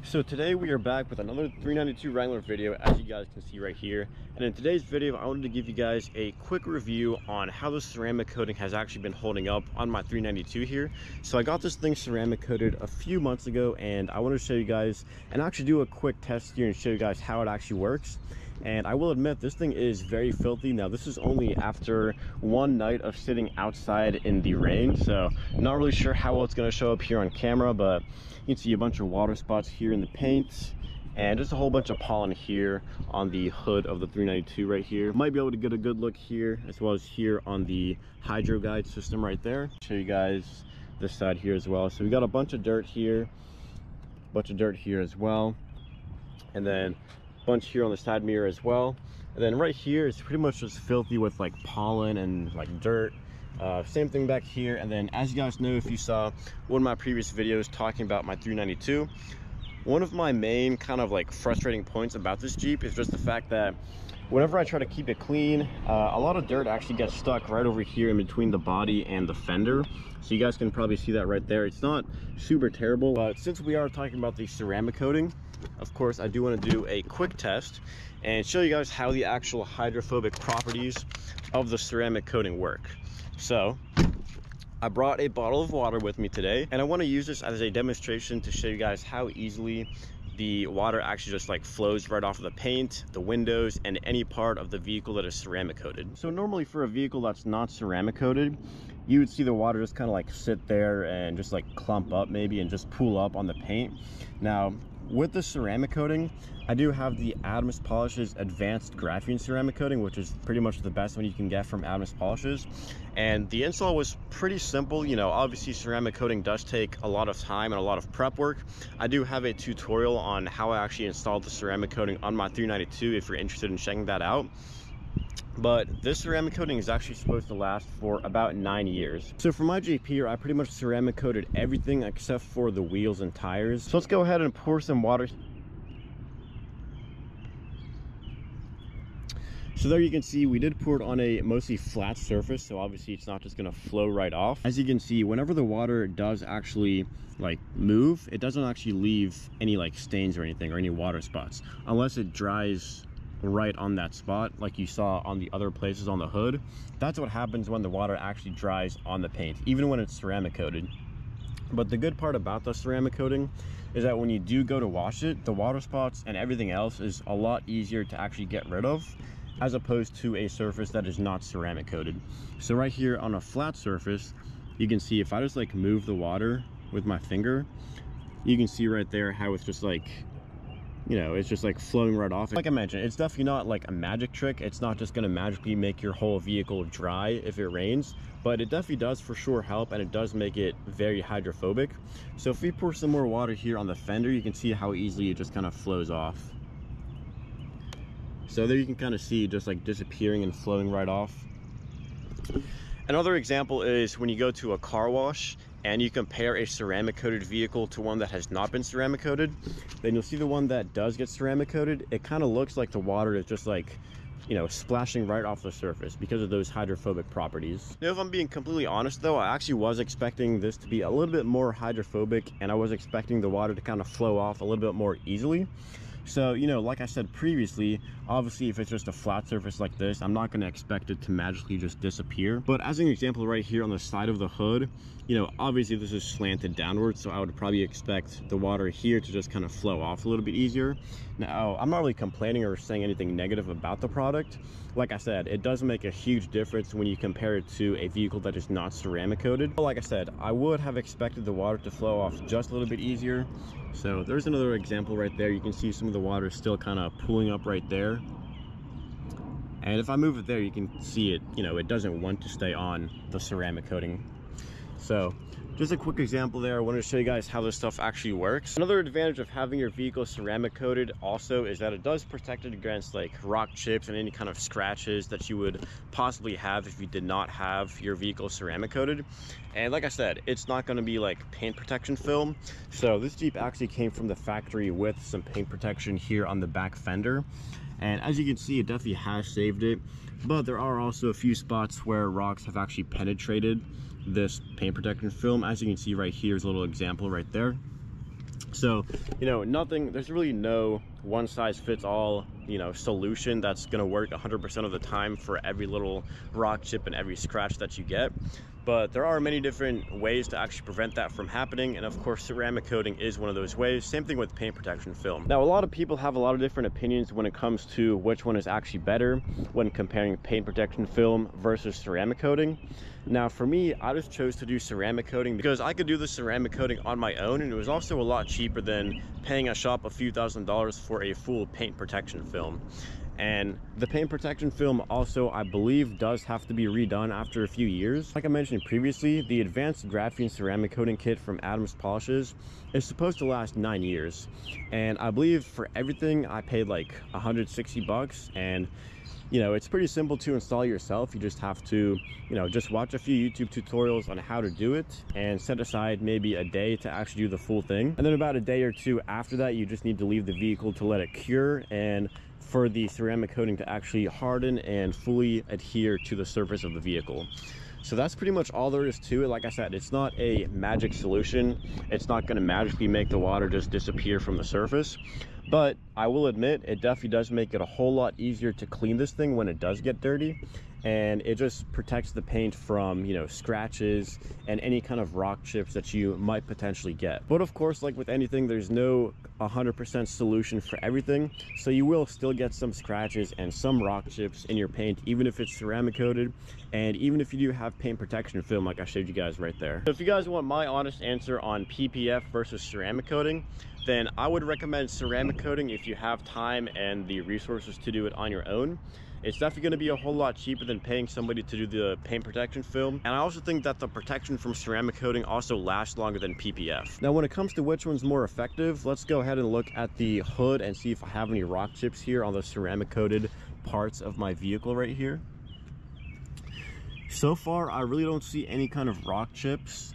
So today we are back with another 392 Wrangler video, as you guys can see right here. And in today's video, I wanted to give you guys a quick review on how the ceramic coating has actually been holding up on my 392 here. So I got this thing ceramic coated a few months ago, and I want to show you guys and actually do a quick test here and show you guys how it actually works. And I will admit, this thing is very filthy. Now, this is only after one night of sitting outside in the rain, so not really sure how well it's going to show up here on camera, but you can see a bunch of water spots here in the paint and just a whole bunch of pollen here on the hood of the 392 right here. Might be able to get a good look here, as well as here on the hydro guide system right there. Show you guys this side here as well. So we got a bunch of dirt here, as well, and then bunch here on the side mirror as well. And then right here is pretty much just filthy with like pollen and like dirt. Same thing back here. And then, as you guys know, if you saw one of my previous videos talking about my 392, one of my main kind of like frustrating points about this Jeep is just the fact that whenever I try to keep it clean, a lot of dirt actually gets stuck right over here in between the body and the fender. So you guys can probably see that right there. It's not super terrible, but since we are talking about the ceramic coating, of course, I do want to do a quick test and show you guys how the actual hydrophobic properties of the ceramic coating work. So I brought a bottle of water with me today, and I want to use this as a demonstration to show you guys how easily the water actually just like flows right off of the paint, the windows, and any part of the vehicle that is ceramic coated. So normally for a vehicle that's not ceramic coated, you would see the water just kind of like sit there and just like clump up maybe and just pool up on the paint. Now, with the ceramic coating, I do have the Adams Polishes Advanced Graphene Ceramic Coating, which is pretty much the best one you can get from Adams Polishes. And the install was pretty simple. You know, obviously ceramic coating does take a lot of time and a lot of prep work. I do have a tutorial on how I actually installed the ceramic coating on my 392 if you're interested in checking that out. But this ceramic coating is actually supposed to last for about 9 years. So for my Jeep here, I pretty much ceramic coated everything except for the wheels and tires. So let's go ahead and pour some water. So there you can see we did pour it on a mostly flat surface, so obviously it's not just going to flow right off. As you can see, whenever the water does actually like move, it doesn't actually leave any like stains or anything or any water spots, unless it dries right on that spot like you saw on the other places on the hood. That's what happens when the water actually dries on the paint, even when it's ceramic coated. But the good part about the ceramic coating is that when you do go to wash it, the water spots and everything else is a lot easier to actually get rid of, as opposed to a surface that is not ceramic coated. So right here on a flat surface, you can see if I just like move the water with my finger, you can see right there how it's just like, you know, it's just like flowing right off. Like I mentioned, it's definitely not like a magic trick. It's not just going to magically make your whole vehicle dry if it rains, but it definitely does for sure help, and it does make it very hydrophobic. So if we pour some more water here on the fender, you can see how easily it just kind of flows off. So there you can kind of see just like disappearing and flowing right off. Another example is when you go to a car wash and you compare a ceramic coated vehicle to one that has not been ceramic coated, then you'll see the one that does get ceramic coated, it kind of looks like the water is just like, you know, splashing right off the surface because of those hydrophobic properties. Now, if I'm being completely honest though, I actually was expecting this to be a little bit more hydrophobic, and I was expecting the water to kind of flow off a little bit more easily. So, you know, like I said previously, obviously if it's just a flat surface like this, I'm not going to expect it to magically just disappear. But as an example right here on the side of the hood, you know, obviously this is slanted downwards, so I would probably expect the water here to just kind of flow off a little bit easier. Now, I'm not really complaining or saying anything negative about the product. Like I said, it does make a huge difference when you compare it to a vehicle that is not ceramic coated. But like I said, I would have expected the water to flow off just a little bit easier. So there's another example right there. You can see some of the water still kind of pooling up right there. And if I move it there, you can see it, you know, it doesn't want to stay on the ceramic coating. So just a quick example there. I wanted to show you guys how this stuff actually works. Another advantage of having your vehicle ceramic coated also is that it does protect it against like rock chips and any kind of scratches that you would possibly have if you did not have your vehicle ceramic coated. And like I said, it's not going to be like paint protection film. So this Jeep actually came from the factory with some paint protection here on the back fender. And as you can see, it definitely has saved it, but there are also a few spots where rocks have actually penetrated this paint protection film. As you can see right here is a little example right there. So, you know, there's really no one size fits all, you know, solution that's going to work 100% of the time for every little rock chip and every scratch that you get. But there are many different ways to actually prevent that from happening. And of course, ceramic coating is one of those ways. Same thing with paint protection film. Now, a lot of people have a lot of different opinions when it comes to which one is actually better when comparing paint protection film versus ceramic coating. Now, for me, I just chose to do ceramic coating because I could do the ceramic coating on my own, and it was also a lot cheaper than paying a shop a few $1,000s for a full paint protection film. And the paint protection film also, I believe, does have to be redone after a few years. Like I mentioned previously, the advanced graphene ceramic coating kit from Adams Polishes is supposed to last 9 years. And I believe for everything, I paid like 160 bucks. And you know, it's pretty simple to install yourself. You just have to, you know, just watch a few YouTube tutorials on how to do it and set aside maybe a day to actually do the full thing. And then about a day or two after that, you just need to leave the vehicle to let it cure and for the ceramic coating to actually harden and fully adhere to the surface of the vehicle. So that's pretty much all there is to it. Like I said, it's not a magic solution. It's not going to magically make the water just disappear from the surface. But I will admit, it definitely does make it a whole lot easier to clean this thing when it does get dirty. And it just protects the paint from, you know, scratches and any kind of rock chips that you might potentially get. But of course, like with anything, there's no 100% solution for everything. So you will still get some scratches and some rock chips in your paint, even if it's ceramic coated. And even if you do have paint protection film, like I showed you guys right there. So if you guys want my honest answer on PPF versus ceramic coating, then I would recommend ceramic coating if you have time and the resources to do it on your own. It's definitely going to be a whole lot cheaper than paying somebody to do the paint protection film. And I also think that the protection from ceramic coating also lasts longer than PPF. Now, when it comes to which one's more effective, let's go ahead and look at the hood and see if I have any rock chips here on the ceramic coated parts of my vehicle right here. So far, I really don't see any kind of rock chips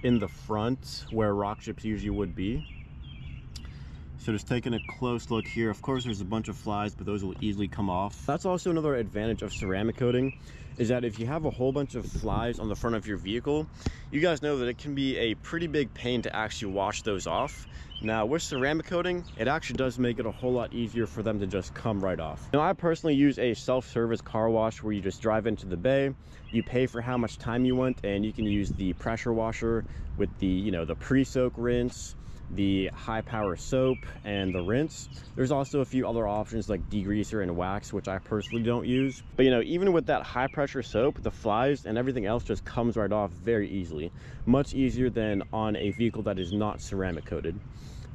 in the front where rock chips usually would be. So just taking a close look here, of course there's a bunch of flies, but those will easily come off. That's also another advantage of ceramic coating, is that if you have a whole bunch of flies on the front of your vehicle, you guys know that it can be a pretty big pain to actually wash those off. Now with ceramic coating, it actually does make it a whole lot easier for them to just come right off. Now I personally use a self-service car wash where you just drive into the bay, you pay for how much time you want, and you can use the pressure washer with the, you know, the pre-soak rinse, the high power soap, and the rinse. There's also a few other options like degreaser and wax, which I personally don't use. But you know, even with that high pressure soap, the flies and everything else just comes right off very easily. Much easier than on a vehicle that is not ceramic coated.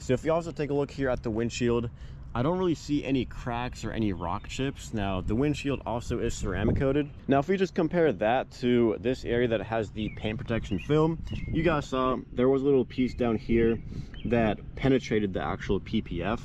So if you also take a look here at the windshield, I don't really see any cracks or any rock chips. Now the windshield also is ceramic coated. Now if we just compare that to this area that has the paint protection film, you guys saw there was a little piece down here that penetrated the actual PPF.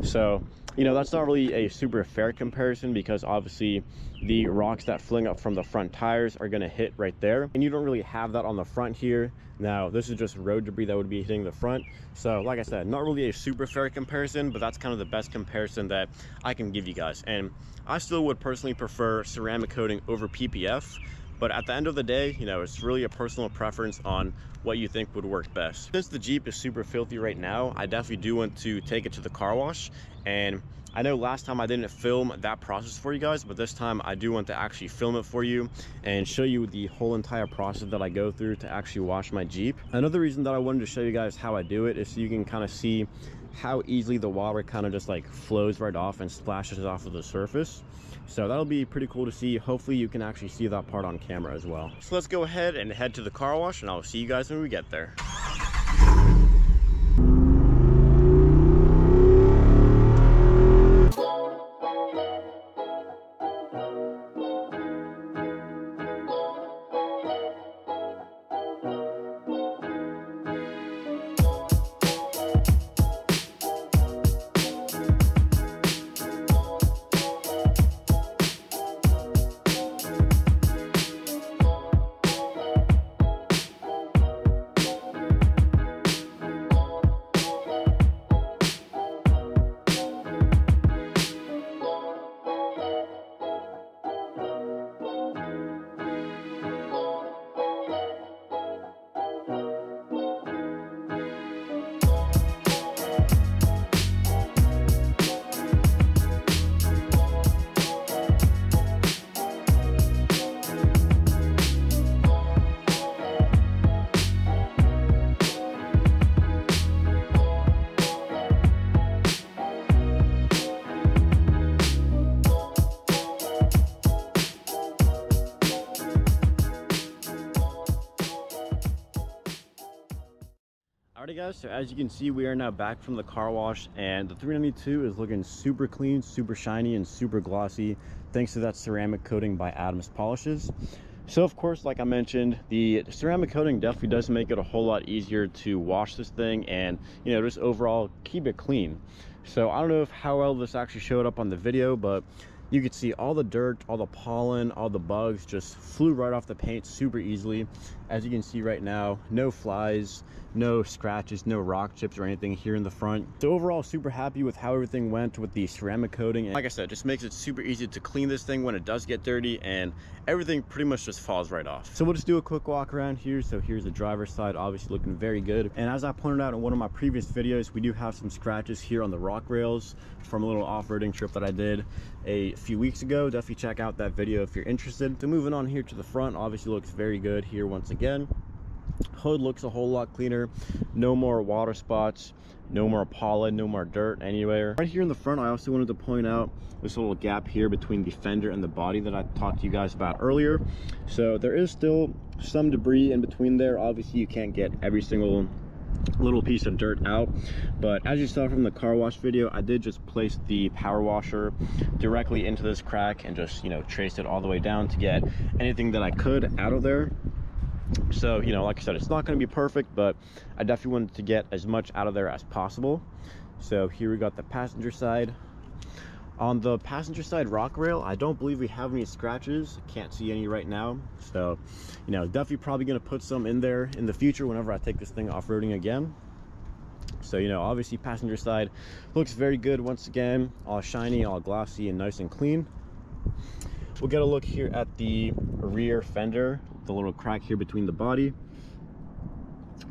So, you know, that's not really a super fair comparison because obviously the rocks that fling up from the front tires are going to hit right there, and you don't really have that on the front here. Now this is just road debris that would be hitting the front. So like I said, not really a super fair comparison, but that's kind of the best comparison that I can give you guys. And I still would personally prefer ceramic coating over PPF. But at the end of the day, you know, it's really a personal preference on what you think would work best. Since the Jeep is super filthy right now, I definitely do want to take it to the car wash. And I know last time I didn't film that process for you guys, but this time I do want to actually film it for you and show you the whole entire process that I go through to actually wash my Jeep. Another reason that I wanted to show you guys how I do it is so you can kind of see how easily the water kind of just like flows right off and splashes off of the surface. So that'll be pretty cool to see. Hopefully you can actually see that part on camera as well. So let's go ahead and head to the car wash, and I'll see you guys when we get there. guys, so as you can see, we are now back from the car wash, and the 392 is looking super clean, super shiny, and super glossy thanks to that ceramic coating by Adams Polishes. So of course, like I mentioned, the ceramic coating definitely does make it a whole lot easier to wash this thing and, you know, just overall keep it clean. So I don't know how well this actually showed up on the video, but you could see all the dirt, all the pollen, all the bugs just flew right off the paint super easily. As you can see right now, no flies, no scratches, no rock chips or anything here in the front. So overall, super happy with how everything went with the ceramic coating. And like I said, it just makes it super easy to clean this thing when it does get dirty, and everything pretty much just falls right off. So we'll just do a quick walk around here. So here's the driver's side, obviously looking very good. And as I pointed out in one of my previous videos, we do have some scratches here on the rock rails from a little off-roading trip that I did a few weeks ago. Definitely check out that video if you're interested. So moving on here to the front, obviously looks very good here once again. Hood looks a whole lot cleaner, no more water spots, no more pollen, no more dirt anywhere. Right here in the front, I also wanted to point out this little gap here between the fender and the body that I talked to you guys about earlier. So there is still some debris in between there. Obviously you can't get every single little piece of dirt out, but as you saw from the car wash video, I did just place the power washer directly into this crack and just, you know, traced it all the way down to get anything that I could out of there. So, you know, like I said, it's not going to be perfect, but I definitely wanted to get as much out of there as possible. So here we got the passenger side. On the passenger side rock rail, I don't believe we have any scratches. Can't see any right now. So, you know, definitely probably going to put some in there in the future whenever I take this thing off-roading again. So, you know, obviously passenger side looks very good once again, all shiny, all glossy, and nice and clean. We'll get a look here at the rear fender, the little crack here between the body.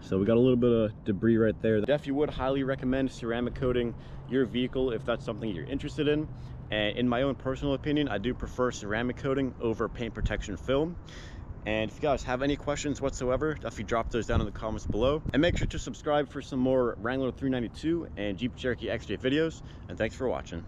So we got a little bit of debris right there. Definitely would highly recommend ceramic coating your vehicle if that's something you're interested in. And in my own personal opinion, I do prefer ceramic coating over paint protection film. And if you guys have any questions whatsoever, definitely drop those down in the comments below. And make sure to subscribe for some more Wrangler 392 and Jeep Cherokee XJ videos. And thanks for watching.